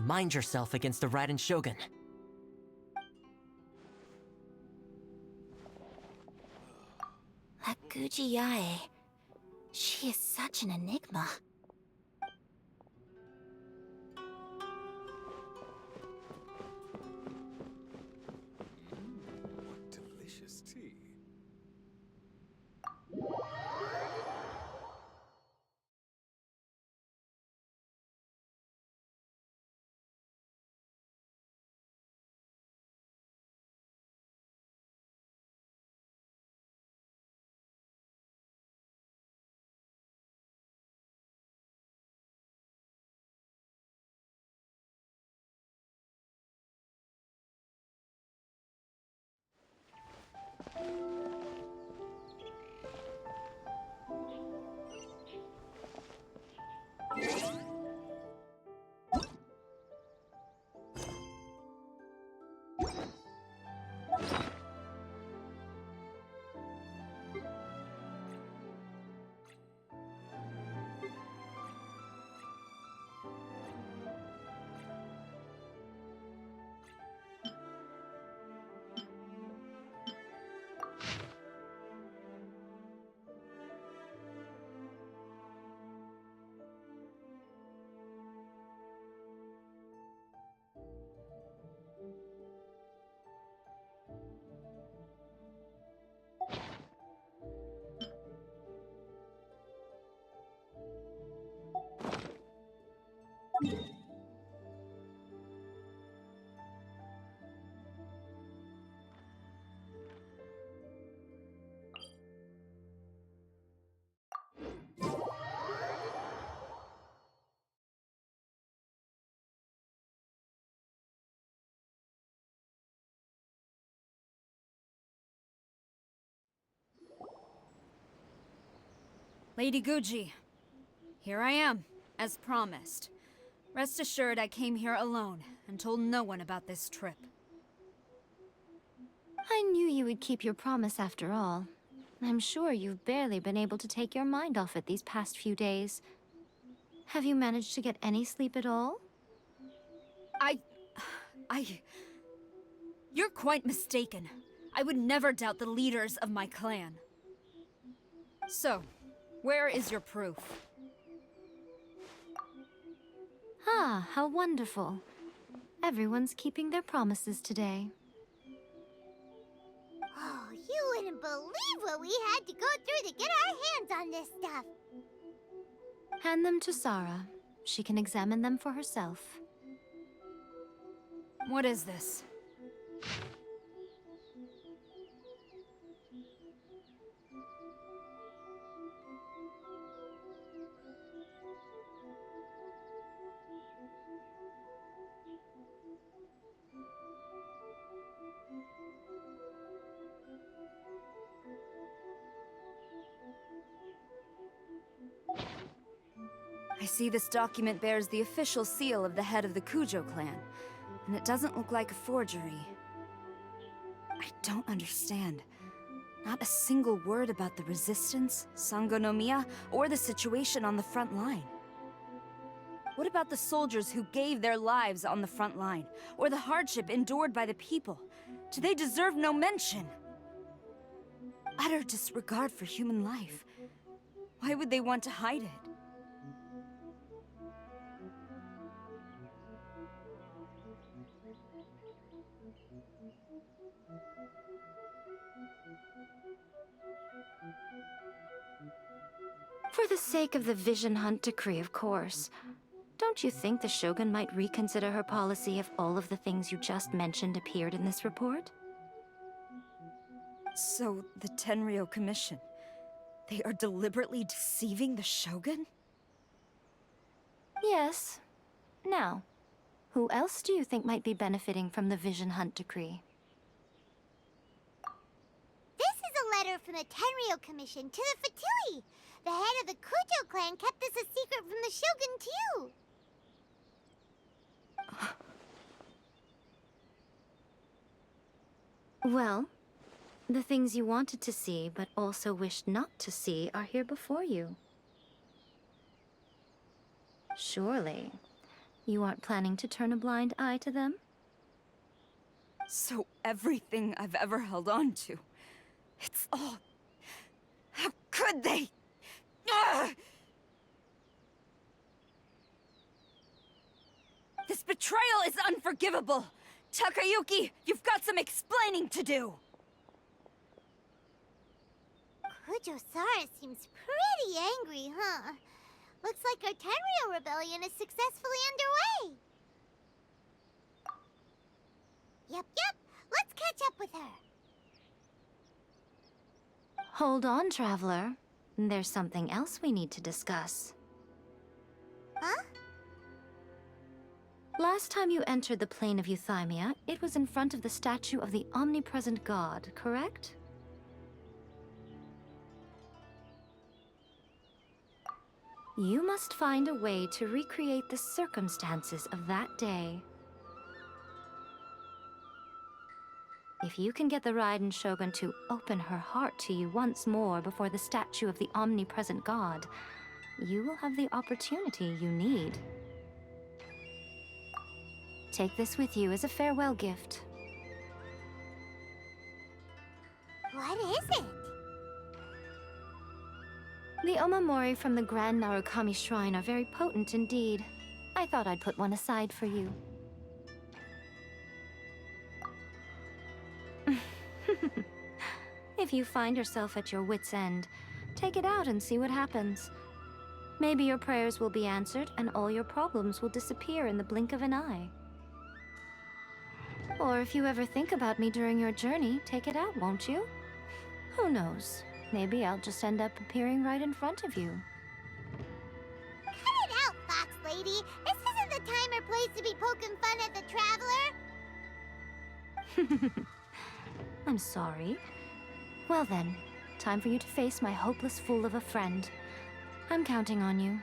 mind yourself against the Raiden Shogun. That Gujiae. She is such an enigma. What delicious tea. Lady Guji, here I am, as promised. Rest assured I came here alone and told no one about this trip. I knew you would keep your promise after all. I'm sure you've barely been able to take your mind off it these past few days. Have you managed to get any sleep at all? You're quite mistaken. I would never doubt the leaders of my clan. So, where is your proof? Ah, how wonderful. Everyone's keeping their promises today. Oh, you wouldn't believe what we had to go through to get our hands on this stuff. Hand them to Sarah. She can examine them for herself. What is this? I see this document bears the official seal of the head of the Kujou clan, and it doesn't look like a forgery. I don't understand. Not a single word about the resistance, Sangonomiya, or the situation on the front line. What about the soldiers who gave their lives on the front line, or the hardship endured by the people? Do they deserve no mention? Utter disregard for human life. Why would they want to hide it? For the sake of the Vision Hunt decree, of course. Don't you think the Shogun might reconsider her policy if all of the things you just mentioned appeared in this report? So, the Tenryou Commission, they are deliberately deceiving the Shogun? Yes. Now, who else do you think might be benefiting from the Vision Hunt decree? This is a letter from the Tenryou Commission to the Fatui. The head of the Kujou clan kept this a secret from the Shogun, too. Well, the things you wanted to see but also wished not to see are here before you. Surely, You aren't planning to turn a blind eye to them? So everything I've ever held on to, it's all... How could they? Ugh! This betrayal is unforgivable! Takayuki, you've got some explaining to do! Kujou Sarah seems pretty angry, huh? Looks like our Tenryou rebellion is successfully underway. Yep. Let's catch up with her. Hold on, Traveler. There's something else we need to discuss. Huh? Last time you entered the plane of Euthymia, it was in front of the statue of the Omnipresent God, correct? You must find a way to recreate the circumstances of that day. If you can get the Raiden Shogun to open her heart to you once more before the statue of the Omnipresent God, you will have the opportunity you need. Take this with you as a farewell gift. What is it? The omamori from the Grand Narukami Shrine are very potent indeed. I thought I'd put one aside for you. If you find yourself at your wit's end, take it out and see what happens. Maybe your prayers will be answered and all your problems will disappear in the blink of an eye. Or if you ever think about me during your journey, take it out, won't you? Who knows? Maybe I'll just end up appearing right in front of you. Cut it out, Fox Lady. This isn't the time or place to be poking fun at the Traveler. I'm sorry. Well then, time for you to face my hopeless fool of a friend. I'm counting on you.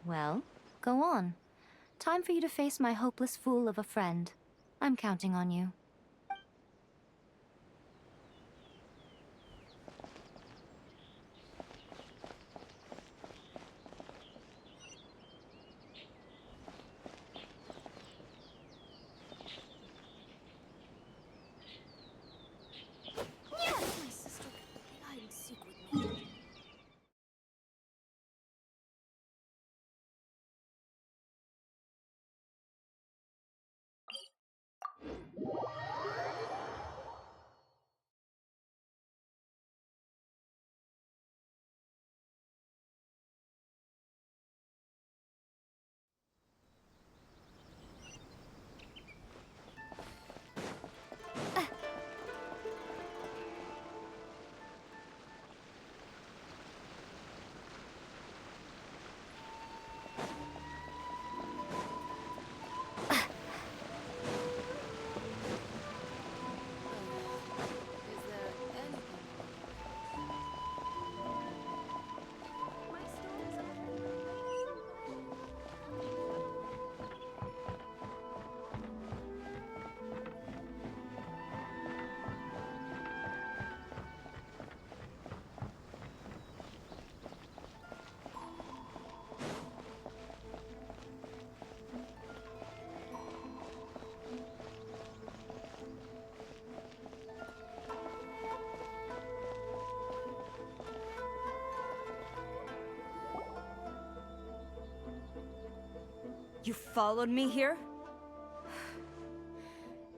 Well, go on. Time for you to face my hopeless fool of a friend. I'm counting on you. My sister could play hide and seek with me. You followed me here?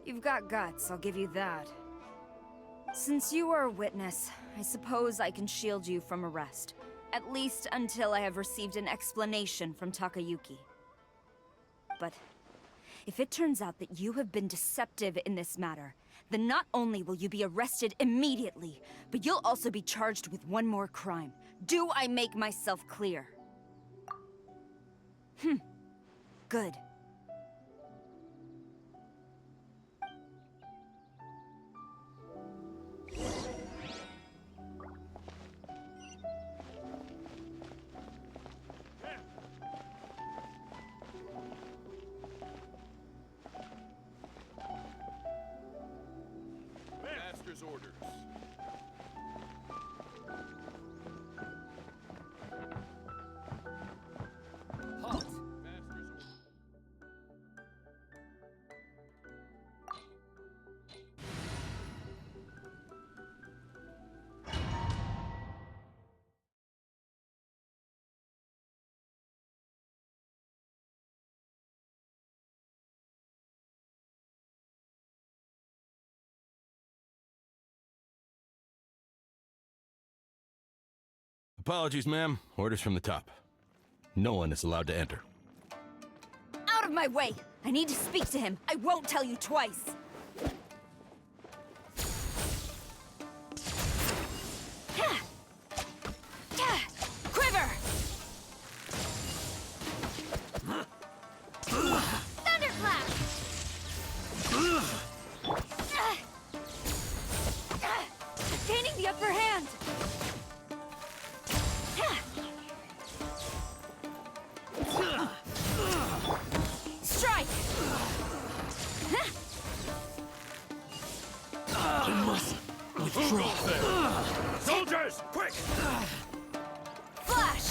You've got guts, I'll give you that. Since you are a witness, I suppose I can shield you from arrest. At least until I have received an explanation from Takayuki. But if it turns out that you have been deceptive in this matter, then not only will you be arrested immediately, but you'll also be charged with one more crime. Do I make myself clear? Good. Master's orders. Halt! Master's orders. Apologies, ma'am. Orders from the top. No one is allowed to enter. Out of my way! I need to speak to him. I won't tell you twice. Quiver! Thunderclap! Gaining the upper hand! Strike! I must withdraw. Soldiers, quick! Flash!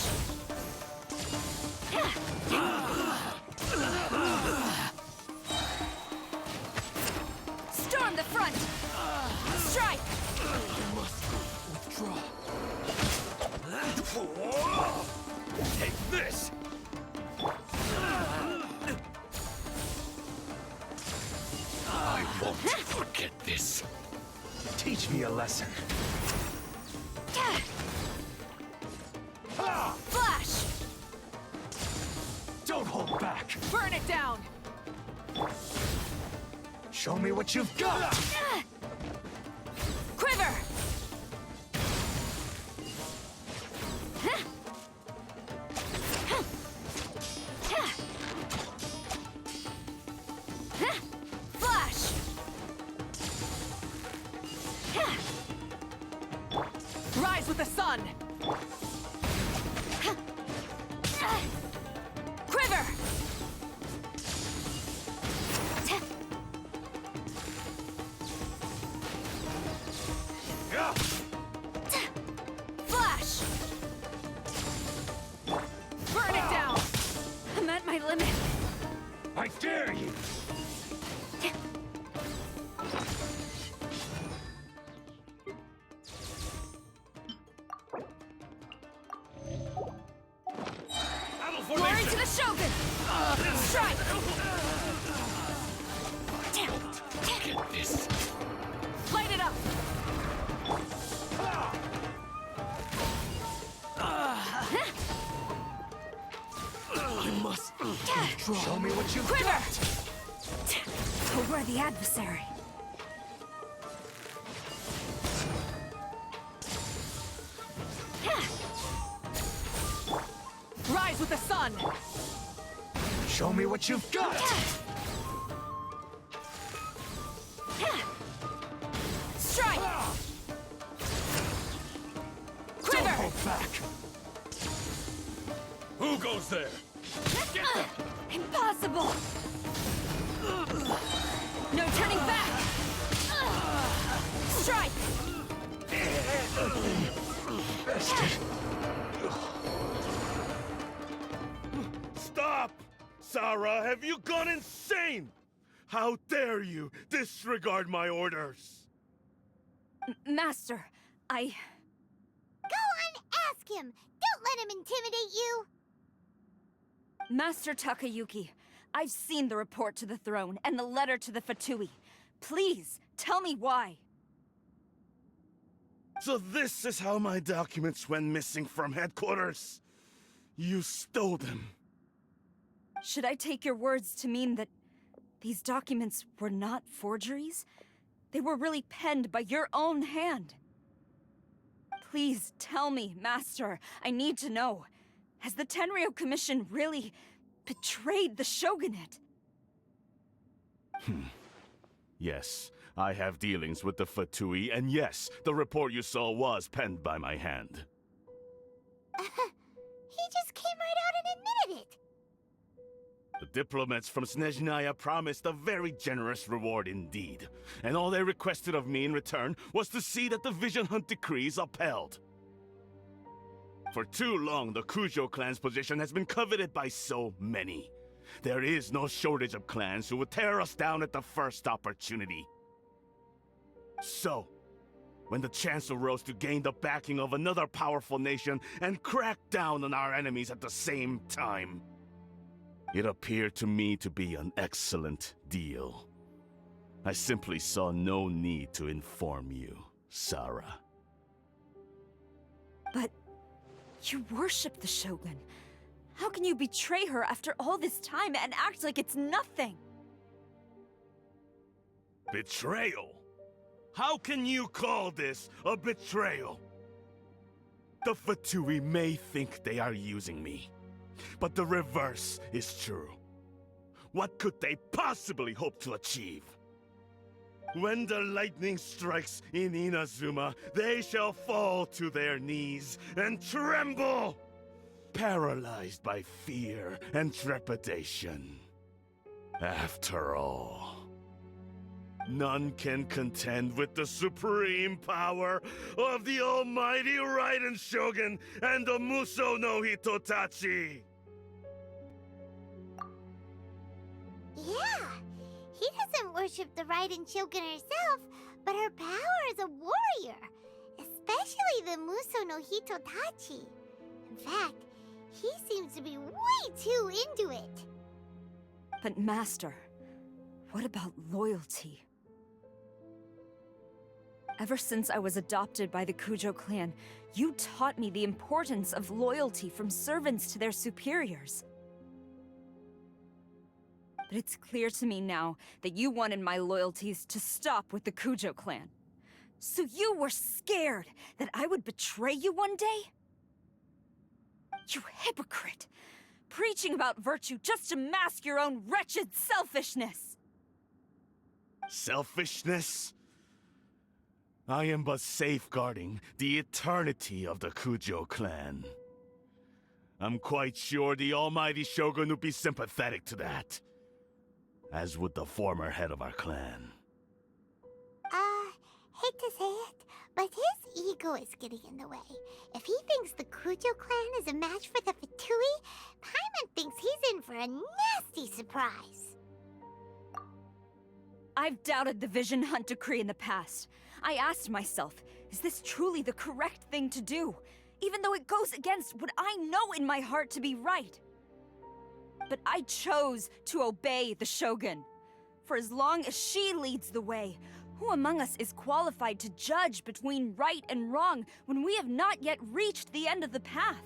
Storm the front! Strike! I must withdraw. Take this! I won't forget this. Teach me a lesson. Flash! Don't hold back. Burn it down! Show me what you've got. Quiver! Flash! Rise with the sun! Quiver! Flash! Burn it down! I'm at my limit. I dare you. Battle Glory formation! to the Shogun! Strike! Get this. Light it up! I must withdraw. Show me what you've Quiver! got. A worthy adversary. Rise with the sun! Show me what you've got. Strike! Don't Quiver! hold back. Who goes there? Impossible! No turning back! Strike! Bested. Stop! Sarah, have you gone insane? How dare you disregard my orders? Master, I... Go on, ask him! Don't let him intimidate you! Master Takayuki, I've seen the report to the throne and the letter to the Fatui. Please, tell me why. So this is how my documents went missing from headquarters? You stole them. Should I take your words to mean that these documents were not forgeries? They were really penned by your own hand. Please tell me, Master. I need to know. Has the Tenryou Commission really betrayed the Shogunate? Yes, I have dealings with the Fatui, and yes, the report you saw was penned by my hand. He just came right out and admitted it! The diplomats from Snezhnaya promised a very generous reward indeed, and all they requested of me in return was to see that the Vision Hunt decree is upheld. For too long, the Kujou clan's position has been coveted by so many. There is no shortage of clans who would tear us down at the first opportunity. So, when the chance arose to gain the backing of another powerful nation and crack down on our enemies at the same time, it appeared to me to be an excellent deal. I simply saw no need to inform you, Sarah. But you worship the Shogun. How can you betray her after all this time and act like it's nothing? Betrayal? How can you call this a betrayal? The Fatui may think they are using me, but the reverse is true. What could they possibly hope to achieve? When the lightning strikes in Inazuma, they shall fall to their knees and tremble, paralyzed by fear and trepidation. After all, none can contend with the supreme power of the almighty Raiden Shogun and the Muso no Hitotachi! Yeah, he doesn't worship the Raiden Shogun herself, but her power as a warrior, especially the Muso no Hitotachi. In fact, he seems to be way too into it. But Master, what about loyalty? Ever since I was adopted by the Kujou clan, you taught me the importance of loyalty from servants to their superiors. But it's clear to me now that you wanted my loyalties to stop with the Kujou clan. So you were scared that I would betray you one day? You hypocrite! Preaching about virtue just to mask your own wretched selfishness! Selfishness? I am but safeguarding the eternity of the Kujou clan. I'm quite sure the almighty Shogun would be sympathetic to that, as would the former head of our clan. Hate to say it, but his ego is getting in the way. If he thinks the Kujou clan is a match for the Fatui, Paimon thinks he's in for a nasty surprise. I've doubted the Vision Hunt decree in the past. I asked myself, is this truly the correct thing to do? Even though it goes against what I know in my heart to be right. But I chose to obey the Shogun. For as long as she leads the way, who among us is qualified to judge between right and wrong when we have not yet reached the end of the path?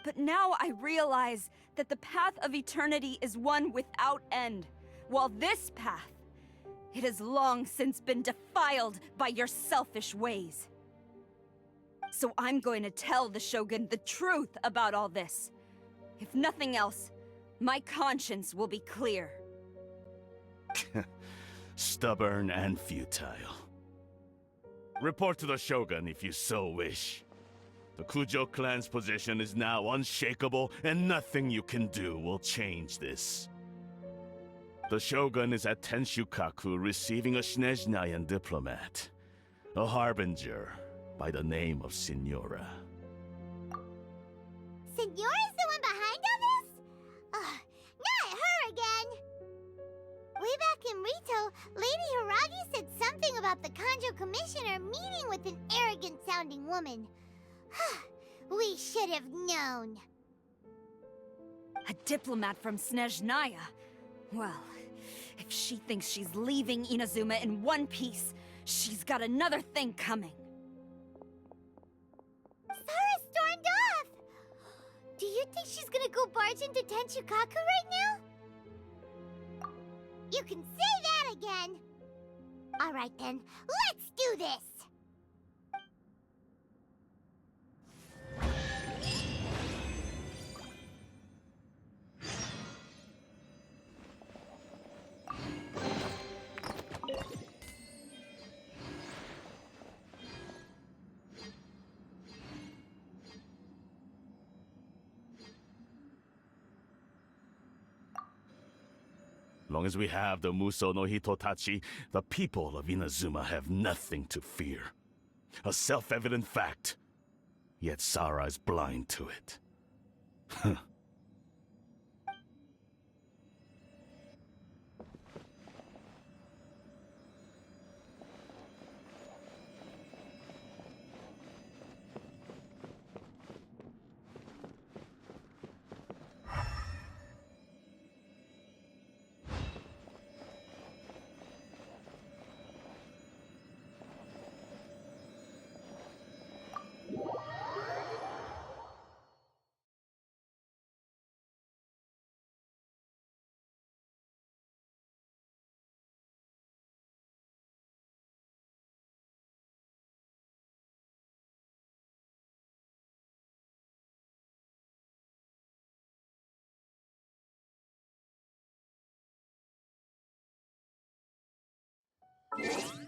But now I realize that the path of eternity is one without end, while this path, it has long since been defiled by your selfish ways. So I'm going to tell the Shogun the truth about all this. If nothing else, my conscience will be clear. Stubborn and futile. Report to the Shogun if you so wish. The Kujou clan's position is now unshakable, and nothing you can do will change this. The Shogun is at Tenryou receiving a Snezhnayan diplomat, a harbinger by the name of Signora. Signora's the one behind all this? Not her again! Way back in Rito, Lady Hiragi said something about the Kanjo Commissioner meeting with an arrogant-sounding woman. We should have known. A diplomat from Snezhnaya? Well, if she thinks she's leaving Inazuma in one piece, she's got another thing coming. Sarah stormed off! Do you think she's gonna go barge into Tenryou right now? You can say that again! Alright then, let's do this! long as we have the Muso no Hitotachi, the people of Inazuma have nothing to fear. A self-evident fact. Yet Sarah is blind to it. You